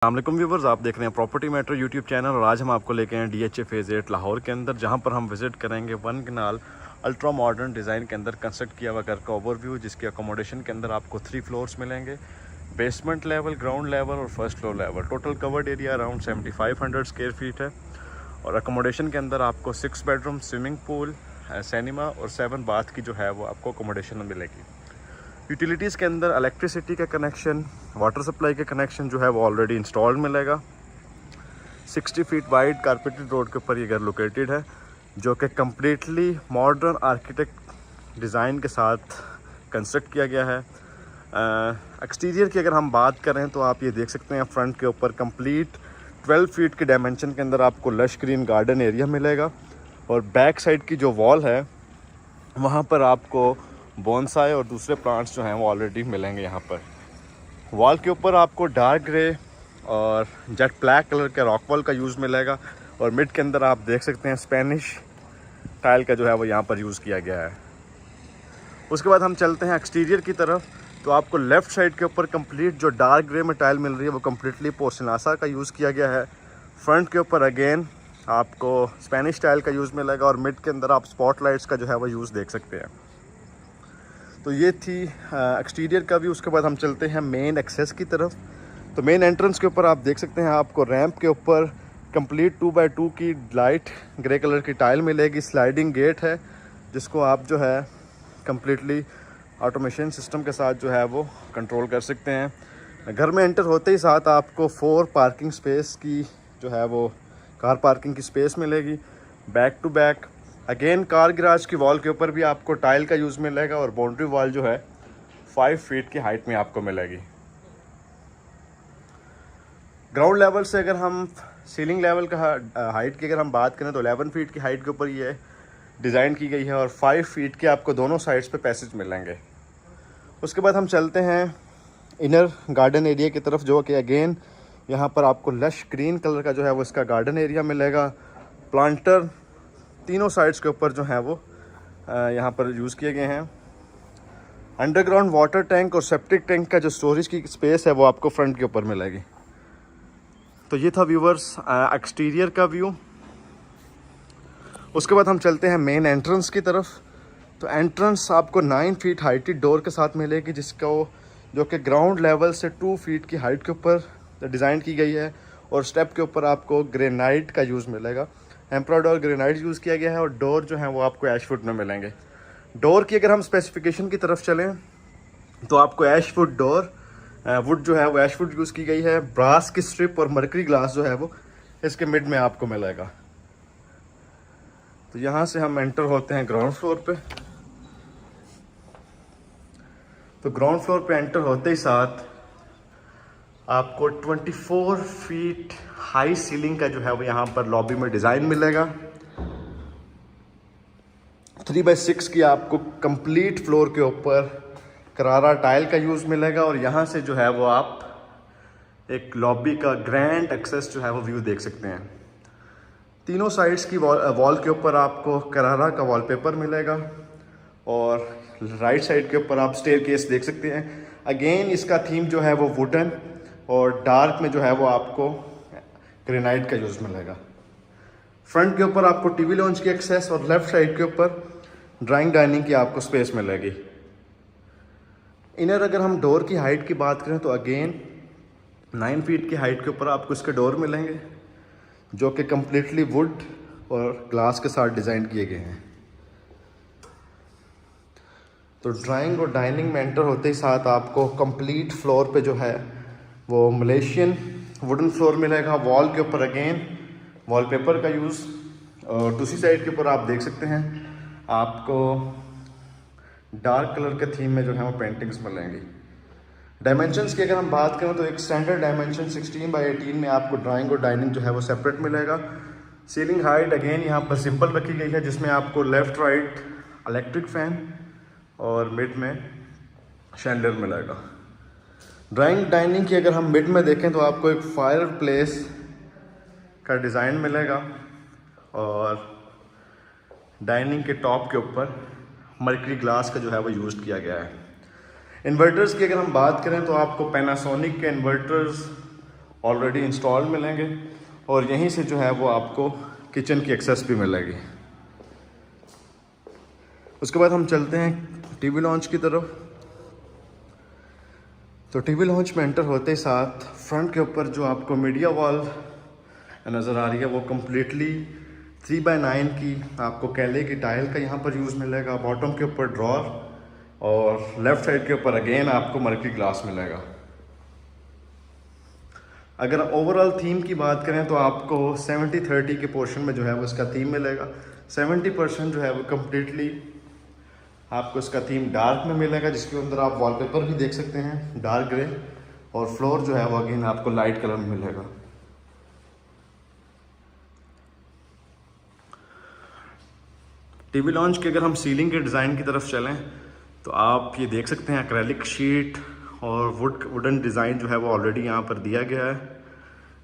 अस्सलामुअलैकुम व्यूवर्स, आप देख रहे हैं प्रॉपर्टी मैटर यूट्यूब चैनल और आज हम आपको लेके हैं DHA फेज़ 8 लाहौर के अंदर, जहां पर हम विज़िट करेंगे वन कनाल अल्ट्रा मॉडर्न डिज़ाइन के अंदर कंस्ट्रक्ट किया हुआ घर का ओवरव्यू, जिसकी अकोमोडेशन के अंदर आपको 3 फ्लोर्स मिलेंगे। बेसमेंट लेवल, ग्राउंड लेवल और first floor level. Total covered area around 7500 square feet है और अकोमोडेशन के अंदर आपको 6 बेडरूम, स्विमिंग पूल, सिनेमा और 7 बाथ की जो है वो आपको अकोमोडेशन में मिलेगी। यूटिलिटीज़ के अंदर इलेक्ट्रिसिटी का कनेक्शन, वाटर सप्लाई का कनेक्शन जो है वो ऑलरेडी इंस्टॉल्ड मिलेगा। 60 फीट वाइड कारपेटेड रोड के ऊपर ये घर लोकेटेड है, जो कि कम्प्लीटली मॉडर्न आर्किटेक्ट डिज़ाइन के साथ कंस्ट्रक्ट किया गया है। एक्सटीरियर की अगर हम बात करें तो आप ये देख सकते हैं फ्रंट के ऊपर कंप्लीट 12 फीट के डायमेंशन के अंदर आपको लश ग्रीन गार्डन एरिया मिलेगा और बैक साइड की जो वॉल है वहाँ पर आपको बोनसाई और दूसरे प्लांट्स जो हैं वो ऑलरेडी मिलेंगे। यहाँ पर वॉल के ऊपर आपको डार्क ग्रे और जेट ब्लैक कलर का रॉक वॉल का यूज़ मिलेगा और मिड के अंदर आप देख सकते हैं स्पेनिश टाइल का जो है वो यहाँ पर यूज़ किया गया है। उसके बाद हम चलते हैं एक्सटीरियर की तरफ, तो आपको लेफ़्ट साइड के ऊपर कंप्लीट जो डार्क ग्रे में टाइल मिल रही है वो कम्प्लीटली पोर्सिनासा का यूज़ किया गया है। फ्रंट के ऊपर अगेन आपको स्पेनिश टाइल का यूज़ मिलेगा और मिड के अंदर आप स्पॉट लाइट्स का जो है वो यूज़ देख सकते हैं। तो ये थी एक्सटीरियर का व्यू। उसके बाद हम चलते हैं मेन एक्सेस की तरफ। तो मेन एंट्रेंस के ऊपर आप देख सकते हैं आपको रैंप के ऊपर कंप्लीट 2x2 की लाइट ग्रे कलर की टाइल मिलेगी। स्लाइडिंग गेट है जिसको आप जो है कम्प्लीटली ऑटोमेशन सिस्टम के साथ जो है वो कंट्रोल कर सकते हैं। घर में एंटर होते ही साथ आपको 4 पार्किंग स्पेस की जो है वो कार पार्किंग की स्पेस मिलेगी। Back to back again car garage की वॉल के ऊपर भी आपको टाइल का यूज़ मिलेगा और बाउंड्री वॉल जो है 5 फीट की हाइट में आपको मिलेगी। ग्राउंड लेवल से अगर हम सीलिंग लेवल का हाइट की अगर हम बात करें तो 11 फीट की हाइट के ऊपर ये डिज़ाइन की गई है और 5 फीट के आपको दोनों साइड्स पे पैसेज मिलेंगे। उसके बाद हम चलते हैं इनर गार्डन एरिया की तरफ, जो कि अगेन यहाँ पर आपको लश ग्रीन कलर का जो है वो इसका गार्डन एरिया मिलेगा। प्लांटर तीनों साइड्स के ऊपर जो हैं वो यहाँ पर यूज़ किए गए हैं। अंडरग्राउंड वाटर टैंक और सेप्टिक टैंक का जो स्टोरेज की स्पेस है वो आपको फ्रंट के ऊपर मिलेगी। तो ये था व्यूवर्स एक्सटीरियर का व्यू। उसके बाद हम चलते हैं मेन एंट्रेंस की तरफ। तो एंट्रेंस आपको 9 फीट हाइटेड डोर के साथ मिलेगी, जिसको जो कि ग्राउंड लेवल से 2 फीट की हाइट के ऊपर डिज़ाइन की गई है और स्टेप के ऊपर आपको ग्रेनाइट का यूज़ मिलेगा। एम्प्रॉयड और ग्रेनाइट यूज़ किया गया है और डोर जो हैं वो आपको ऐशवुड में मिलेंगे। डोर की अगर हम स्पेसिफिकेशन की तरफ चलें तो आपको ऐशवुड डोर वुड जो है वो ऐशवुड यूज़ की गई है। ब्रास की स्ट्रिप और मर्करी ग्लास जो है वो इसके मिड में आपको मिलेगा। तो यहाँ से हम एंटर होते हैं ग्राउंड फ्लोर पे। तो ग्राउंड फ्लोर पे एंटर होते ही साथ आपको 24 फीट हाई सीलिंग का जो है वो यहाँ पर लॉबी में डिज़ाइन मिलेगा। 3x6 की आपको कंप्लीट फ्लोर के ऊपर करारा टाइल का यूज़ मिलेगा और यहाँ से जो है वो आप एक लॉबी का ग्रैंड एक्सेस जो है वो व्यू देख सकते हैं। तीनों साइड्स की वॉल के ऊपर आपको करारा का वॉलपेपर मिलेगा और राइट साइड के ऊपर आप स्टेयरकेस देख सकते हैं। अगेन इसका थीम जो है वो वुडन और डार्क में जो है वो आपको ग्रेनाइट का यूज़ मिलेगा। फ्रंट के ऊपर आपको टीवी लॉन्च की एक्सेस और लेफ्ट साइड के ऊपर ड्राइंग डाइनिंग की आपको स्पेस मिलेगी। इनर अगर हम डोर की हाइट की बात करें तो अगेन 9 फीट की हाइट के ऊपर आपको इसके डोर मिलेंगे, जो कि कम्प्लीटली वुड और ग्लास के साथ डिज़ाइन किए गए हैं। तो ड्राइंग और डाइनिंग में एंटर होते ही साथ आपको कंप्लीट फ्लोर पे जो है वो मलेशियन वुडन फ्लोर मिलेगा। वॉल के ऊपर अगेन वॉलपेपर का यूज़ और दूसरी साइड के ऊपर आप देख सकते हैं आपको डार्क कलर के थीम में जो है वो पेंटिंग्स मिलेंगी। डायमेंशंस की अगर हम बात करें तो एक स्टैंडर्ड डायमेंशन 16x18 में आपको ड्राइंग और डाइनिंग जो है वो सेपरेट मिलेगा। सीलिंग हाइट अगेन यहाँ पर सिंपल रखी गई है, जिसमें आपको लेफ़्ट राइट इलेक्ट्रिक फ़ैन और मिड में शैंडलियर मिलेगा। ड्राइंग डाइनिंग की अगर हम मिड में देखें तो आपको एक फायर प्लेस का डिज़ाइन मिलेगा और डाइनिंग के टॉप के ऊपर मर्करी ग्लास का जो है वो यूज़ किया गया है। इन्वर्टर्स की अगर हम बात करें तो आपको पैनासोनिक के इन्वर्टर्स ऑलरेडी इंस्टॉल मिलेंगे और यहीं से जो है वो आपको किचन की एक्सेस भी मिलेगी। उसके बाद हम चलते हैं टीवी लॉन्च की तरफ। तो टीवी लॉन्च में एंटर होते ही साथ फ्रंट के ऊपर जो आपको मीडिया वॉल नज़र आ रही है वो कम्प्लीटली 3x9 की आपको कैले की टाइल का यहाँ पर यूज़ मिलेगा। बॉटम के ऊपर ड्रॉर और लेफ़्ट साइड के ऊपर अगेन आपको मर्क्यूरी ग्लास मिलेगा। अगर ओवरऑल थीम की बात करें तो आपको 70-30 के पोर्शन में जो है वो इसका थीम मिलेगा। 70% जो है वो कम्प्लीटली आपको इसका थीम डार्क में मिलेगा, जिसके अंदर आप वॉलपेपर भी देख सकते हैं डार्क ग्रे, और फ्लोर जो है वो अगेन आपको लाइट कलर में मिलेगा। टीवी लॉन्च के अगर हम सीलिंग के डिज़ाइन की तरफ चलें तो आप ये देख सकते हैं एक्रेलिक शीट और वुडन डिज़ाइन जो है वो ऑलरेडी यहाँ पर दिया गया है।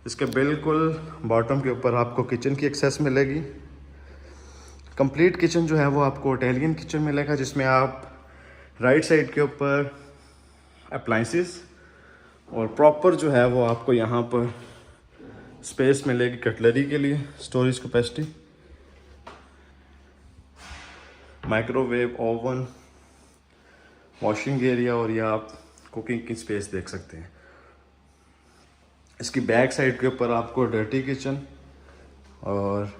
इसके बिल्कुल बॉटम के ऊपर आपको किचन की एक्सेस मिलेगी। कंप्लीट किचन जो है वो आपको इटालियन किचन मिलेगा, जिसमें आप राइट साइड के ऊपर अप्लाइंसेस और प्रॉपर जो है वो आपको यहाँ पर स्पेस मिलेगी कटलरी के लिए, storage capacity, microwave, oven, washing area, और ये आप कुकिंग की स्पेस देख सकते हैं। इसकी बैक साइड के ऊपर आपको डर्टी किचन और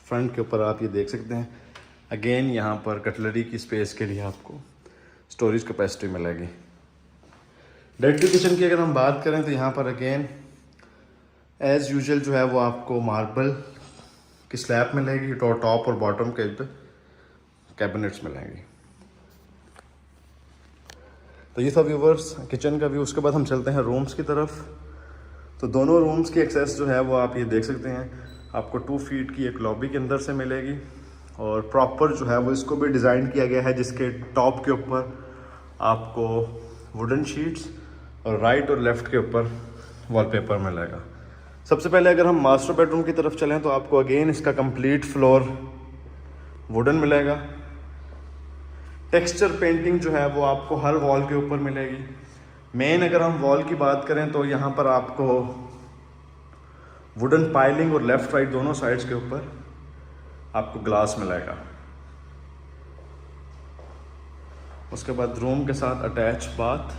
फ्रंट के ऊपर आप ये देख सकते हैं अगेन यहाँ पर कटलरी की स्पेस के लिए आपको स्टोरेज कैपेसिटी मिलेगी। डर्टी किचन की अगर हम बात करें तो यहाँ पर अगेन एज़ यूजुअल जो है वो आपको मार्बल की स्लैब मिलेगी, टॉप और बॉटम के पे कैबिनेट्स मिलेंगे। तो ये था व्यूवर्स किचन का व्यू। उसके बाद हम चलते हैं रूम्स की तरफ। तो दोनों रूम्स की एक्सेस जो है वो आप ये देख सकते हैं, आपको 2 फीट की एक लॉबी के अंदर से मिलेगी और प्रॉपर जो है वो इसको भी डिज़ाइन किया गया है, जिसके टॉप के ऊपर आपको वुडन शीट्स और राइट और लेफ़्ट के ऊपर वॉलपेपर मिलेगा। सबसे पहले अगर हम मास्टर बेडरूम की तरफ चलें तो आपको अगेन इसका कंप्लीट फ्लोर वुडन मिलेगा। टेक्सचर पेंटिंग जो है वो आपको हर वॉल के ऊपर मिलेगी। मेन अगर हम वॉल की बात करें तो यहाँ पर आपको वुडन पाइलिंग और लेफ्ट राइट दोनों साइड्स के ऊपर आपको ग्लास मिलेगा। उसके बाद रूम के साथ अटैच बाथ,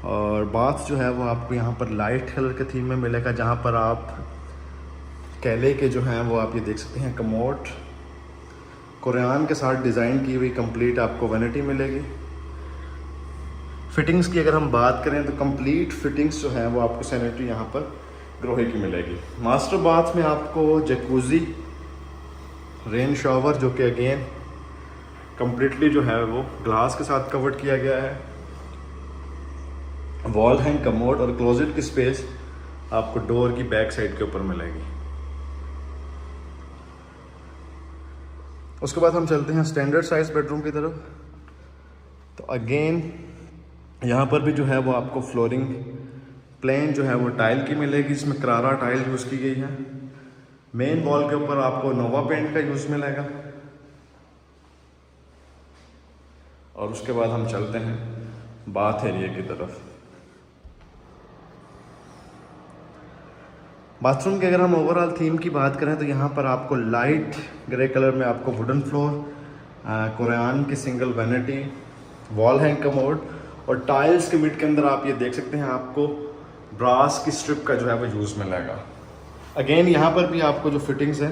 और बाथ जो है वो आपको यहाँ पर लाइट कलर के थीम में मिलेगा, जहाँ पर आप कैले के जो हैं वो आप ये देख सकते हैं कमोड कुरान के साथ डिज़ाइन की हुई कंप्लीट आपको वैनिटी मिलेगी। फिटिंग्स की अगर हम बात करें तो कंप्लीट फिटिंग्स जो है वो आपको सैनिटरी यहाँ पर ग्रोहे की मिलेगी। मास्टर बाथ में आपको जकूजी, रेन शॉवर जो कि अगेन कंप्लीटली जो है वो ग्लास के साथ कवर्ड किया गया है। वॉल हैंग कमोड और क्लोजेट की स्पेस आपको डोर की बैक साइड के ऊपर मिलेगी। उसके बाद हम चलते हैं स्टैंडर्ड साइज बेडरूम की तरफ। तो अगेन यहाँ पर भी जो है वो आपको फ्लोरिंग प्लेन जो है वो टाइल की मिलेगी, जिसमें करारा टाइल यूज़ की गई है। मेन वॉल के ऊपर आपको नोवा पेंट का यूज़ मिलेगा। और उसके बाद हम चलते हैं बाथ एरिया की तरफ। बाथरूम के अगर हम ओवरऑल थीम की बात करें तो यहाँ पर आपको लाइट ग्रे कलर में आपको वुडन फ्लोर, कुरान की single vanity, wall hang commode और टाइल्स के मिड के अंदर आप ये देख सकते हैं आपको ब्रास की स्ट्रिप का जो है वो यूज़ मिलेगा। अगेन यहाँ पर भी आपको जो फिटिंग्स हैं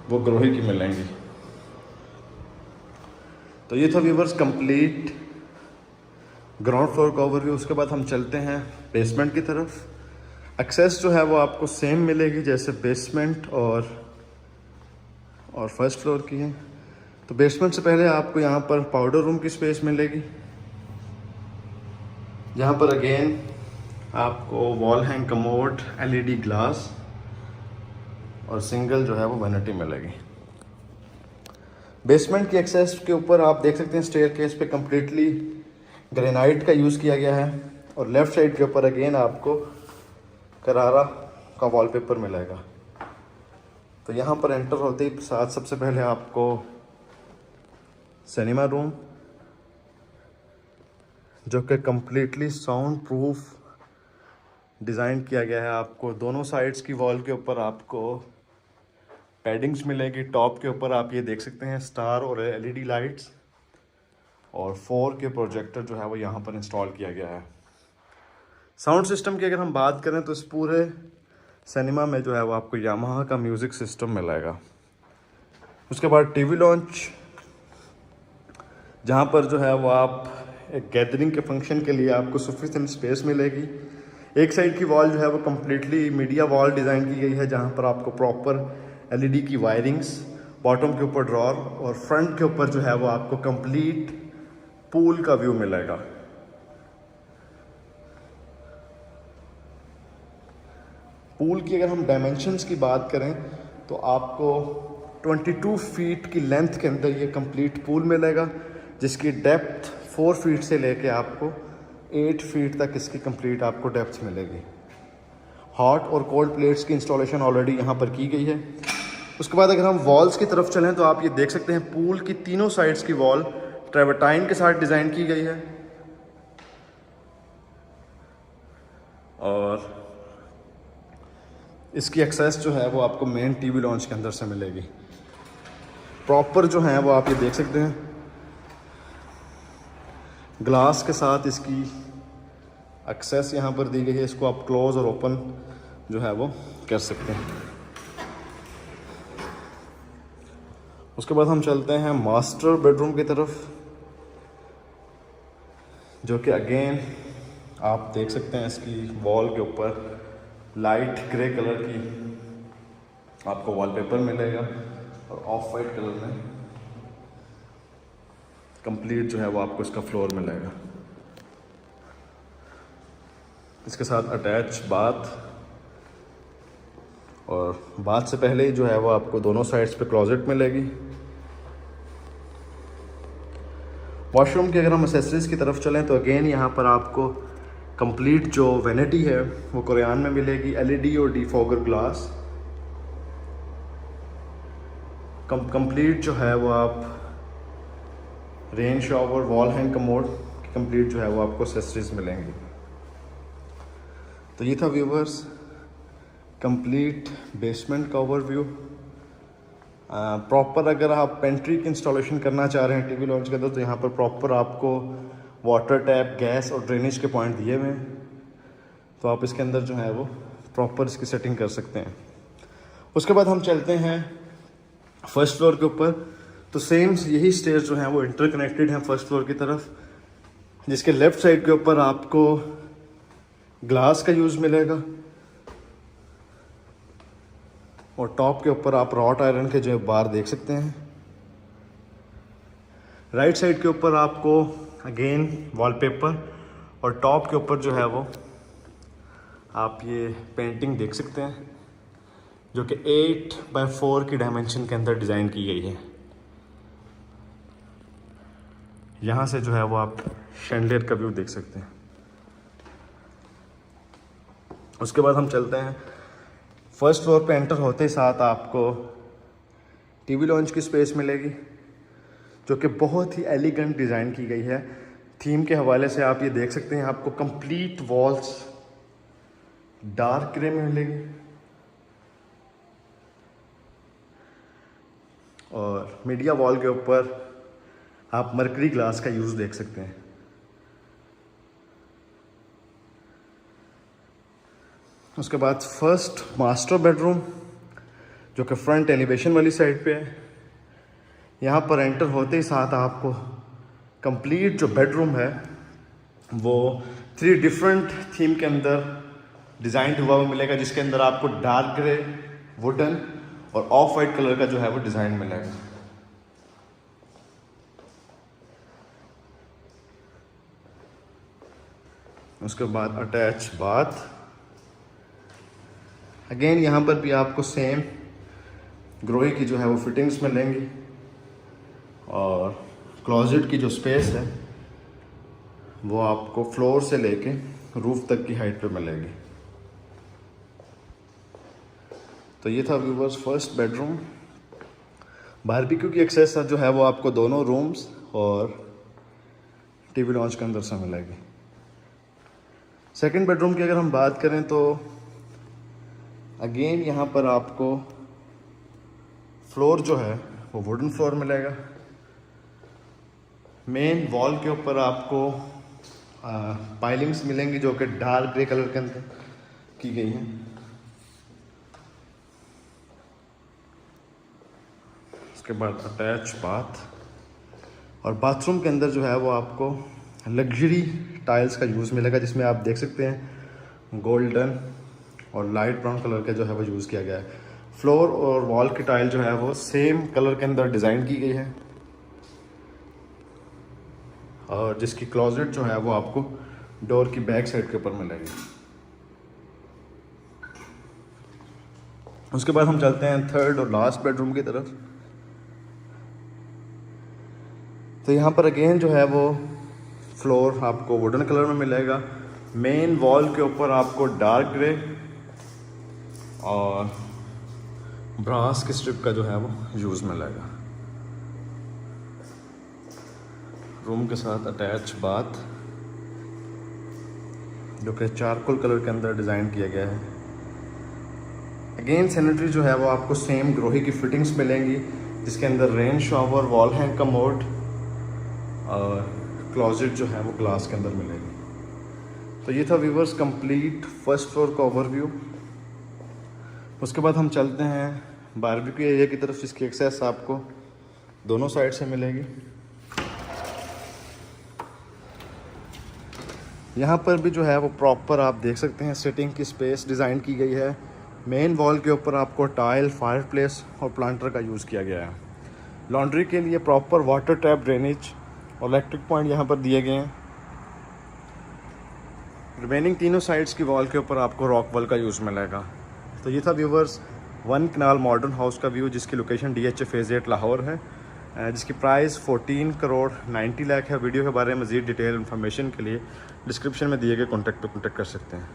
वो ग्रोही की मिलेंगी। तो ये था व्यूवर्स कंप्लीट ग्राउंड फ्लोर का ओवरव्यू। उसके बाद हम चलते हैं बेसमेंट की तरफ। एक्सेस जो है वो आपको सेम मिलेगी जैसे बेसमेंट और फर्स्ट फ्लोर की है। तो बेसमेंट से पहले आपको यहाँ पर पाउडर रूम की स्पेस मिलेगी, जहाँ पर अगेन आपको wall hang commode, LED glass और सिंगल जो है वो वैनिटी मिलेगी। बेसमेंट की एक्सेस के ऊपर आप देख सकते हैं स्टेयरकेस पे कम्प्लीटली ग्रेनाइट का यूज़ किया गया है और लेफ़्ट साइड के ऊपर अगेन आपको करारा का वॉलपेपर मिलेगा। तो यहाँ पर एंटर होते ही साथ सबसे पहले आपको सिनेमा रूम, जो कि कम्प्लीटली साउंड प्रूफ डिज़ाइन किया गया है। आपको दोनों साइड्स की वॉल के ऊपर आपको पैडिंग्स मिलेगी। टॉप के ऊपर आप ये देख सकते हैं स्टार और एलईडी लाइट्स, और 4K प्रोजेक्टर जो है वो यहाँ पर इंस्टॉल किया गया है। साउंड सिस्टम की अगर हम बात करें तो इस पूरे सिनेमा में जो है वो आपको यामाहा का म्यूज़िक सिस्टम मिलेगा। उसके बाद टीवी लॉन्च, जहाँ पर जो है वो आप एक गैदरिंग के फंक्शन के लिए आपको सफिशिएंट स्पेस मिलेगी। एक साइड की वॉल जो है वो कम्प्लीटली मीडिया वॉल डिज़ाइन की गई है, जहाँ पर आपको प्रॉपर एलईडी की वायरिंग्स, बॉटम के ऊपर ड्रॉर और फ्रंट के ऊपर जो है वो आपको कंप्लीट पूल का व्यू मिलेगा। पूल की अगर हम डायमेंशंस की बात करें तो आपको 22 फीट की लेंथ के अंदर ये कंप्लीट पूल मिलेगा, जिसकी डेप्थ 4 फीट से लेके आपको 8 फीट तक इसकी कंप्लीट आपको डेप्थ मिलेगी। हॉट और कोल्ड प्लेट्स की इंस्टॉलेशन ऑलरेडी यहाँ पर की गई है। उसके बाद अगर हम वॉल्स की तरफ चलें तो आप ये देख सकते हैं पूल की तीनों साइड्स की वॉल ट्रेवर्टाइन के साथ डिज़ाइन की गई है, और इसकी एक्सेस जो है वो आपको मेन टीवी लॉन्च के अंदर से मिलेगी। प्रॉपर जो है वो आप ये देख सकते हैं ग्लास के साथ इसकी एक्सेस यहाँ पर दी गई है। इसको आप क्लोज और ओपन जो है वो कर सकते हैं। उसके बाद हम चलते हैं मास्टर बेडरूम की तरफ, जो कि अगेन आप देख सकते हैं इसकी वॉल के ऊपर लाइट ग्रे कलर की आपको वॉलपेपर मिलेगा और ऑफ वाइट कलर में कंप्लीट जो है वो आपको इसका फ्लोर मिलेगा। इसके साथ अटैच बाथ, और बाथ से पहले ही जो है वो आपको दोनों साइड्स पे क्लोजेट मिलेगी। वॉशरूम की अगर हम एक्सेसरीज की तरफ चलें तो अगेन यहाँ पर आपको कंप्लीट जो वैनिटी है वो कोरियान में मिलेगी। एलईडी और डिफॉगर ग्लास कंप्लीट जो है वो आप rain shower, wall hang commode की कंप्लीट जो है वो आपको एक्सेसरीज मिलेंगी। तो ये था व्यूवर्स कंप्लीट बेसमेंट का ओवरव्यू। प्रॉपर अगर आप पेंट्री की इंस्टॉलेशन करना चाह रहे हैं टीवी लॉन्च के अंदर तो यहाँ पर प्रॉपर आपको वाटर टैप, गैस और ड्रेनेज के पॉइंट दिए हुए हैं, तो आप इसके अंदर जो है वो प्रॉपर इसकी सेटिंग कर सकते हैं। उसके बाद हम चलते हैं फर्स्ट फ्लोर के ऊपर। तो सेम यही स्टेयर्स जो हैं वो इंटरकनेक्टेड हैं फर्स्ट फ्लोर की तरफ, जिसके लेफ्ट साइड के ऊपर आपको ग्लास का यूज़ मिलेगा, और टॉप के ऊपर आप रॉट आयरन के जो बार देख सकते हैं। राइट साइड के ऊपर आपको अगेन वॉलपेपर, और टॉप के ऊपर जो है वो आप ये पेंटिंग देख सकते हैं, जो कि 8x4 की डायमेंशन के अंदर डिज़ाइन की गई है। यहाँ से जो है वो आप शैंडलियर का व्यू देख सकते हैं। उसके बाद हम चलते हैं फर्स्ट फ्लोर पे। एंटर होते ही साथ आपको टीवी लॉन्च की स्पेस मिलेगी, जो कि बहुत ही एलिगेंट डिज़ाइन की गई है। थीम के हवाले से आप ये देख सकते हैं आपको कंप्लीट वॉल्स डार्क ग्रे में मिलेगी, और मीडिया वॉल के ऊपर आप मरकरी ग्लास का यूज़ देख सकते हैं। उसके बाद फर्स्ट मास्टर बेडरूम, जो कि फ्रंट एलिवेशन वाली साइड पे है। यहाँ पर एंटर होते ही साथ आपको कंप्लीट जो बेडरूम है वो 3 डिफरेंट थीम के अंदर डिज़ाइन हुआ हुआ मिलेगा, जिसके अंदर आपको डार्क ग्रे, वुडन और ऑफ वाइट कलर का जो है वो डिज़ाइन मिलेगा। उसके बाद अटैच बाथ, अगेन यहाँ पर भी आपको सेम ग्रोही की जो है वो फिटिंग्स मिलेंगी, और क्लोजेट की जो स्पेस है वो आपको फ्लोर से लेके रूफ तक की हाइट पे मिलेगी। तो ये था व्यूवर्स फर्स्ट बेडरूम। बारबेक्यू की एक्सेस जो है वो आपको दोनों रूम्स और टीवी लॉन्च के अंदर से मिलेगी। सेकंड बेडरूम की अगर हम बात करें तो अगेन यहाँ पर आपको फ्लोर जो है वो वुडन फ्लोर मिलेगा। मेन वॉल के ऊपर आपको पाइलिंग्स मिलेंगी जो कि डार्क ग्रे कलर के अंदर की गई हैं। उसके बाद अटैच बाथ, और बाथरूम के अंदर जो है वो आपको लग्जरी टाइल्स का यूज़ मिलेगा, जिसमें आप देख सकते हैं गोल्डन और लाइट ब्राउन कलर का जो है वो यूज़ किया गया है। फ्लोर और वॉल की टाइल जो है वो सेम कलर के अंदर डिज़ाइन की गई है, और जिसकी क्लोजेट जो है वो आपको डोर की बैक साइड के ऊपर मिलेगी। उसके बाद हम चलते हैं थर्ड और लास्ट बेडरूम की तरफ। तो यहाँ पर अगेन जो है वो फ्लोर आपको वुडन कलर में मिलेगा। मेन वॉल के ऊपर आपको डार्क ग्रे और ब्रास की स्ट्रिप का जो है वो यूज़ मिलेगा। रूम के साथ अटैच बाथ जो कि चारकोल कलर के अंदर डिज़ाइन किया गया है। अगेन सैनिटरी जो है वो आपको सेम ग्रोही की फिटिंग्स मिलेंगी, जिसके अंदर rain shower, wall hang commode और क्लोजेट जो है वो ग्लास के अंदर मिलेगी। तो ये था व्यूवर्स कंप्लीट फर्स्ट फ्लोर का ओवरव्यू। उसके बाद हम चलते हैं बारबेक्यू एरिया की तरफ, जिसकी एक्सेस आपको दोनों साइड से मिलेगी। यहाँ पर भी जो है वो प्रॉपर आप देख सकते हैं सिटिंग की स्पेस डिज़ाइन की गई है। मेन वॉल के ऊपर आपको टाइल, फायरप्लेस और प्लांटर का यूज़ किया गया है। लॉन्ड्री के लिए प्रॉपर वाटर टैप, ड्रेनेज और इलेक्ट्रिक पॉइंट यहाँ पर दिए गए हैं। रिमेनिंग तीनों साइड्स की वॉल के ऊपर आपको रॉक वॉल का यूज़ मिलेगा। तो ये था व्यूवर्स 1 कनाल मॉडर्न हाउस का व्यू, जिसकी लोकेशन DHA फेज़ 8 लाहौर है, जिसकी प्राइस 14 करोड़ 90 लाख है। वीडियो के बारे में मज़ीद डिटेल इन्फॉर्मेशन के लिए डिस्क्रिप्शन में दिए गए कॉन्टैक्ट पर कॉन्टैक्ट कर सकते हैं।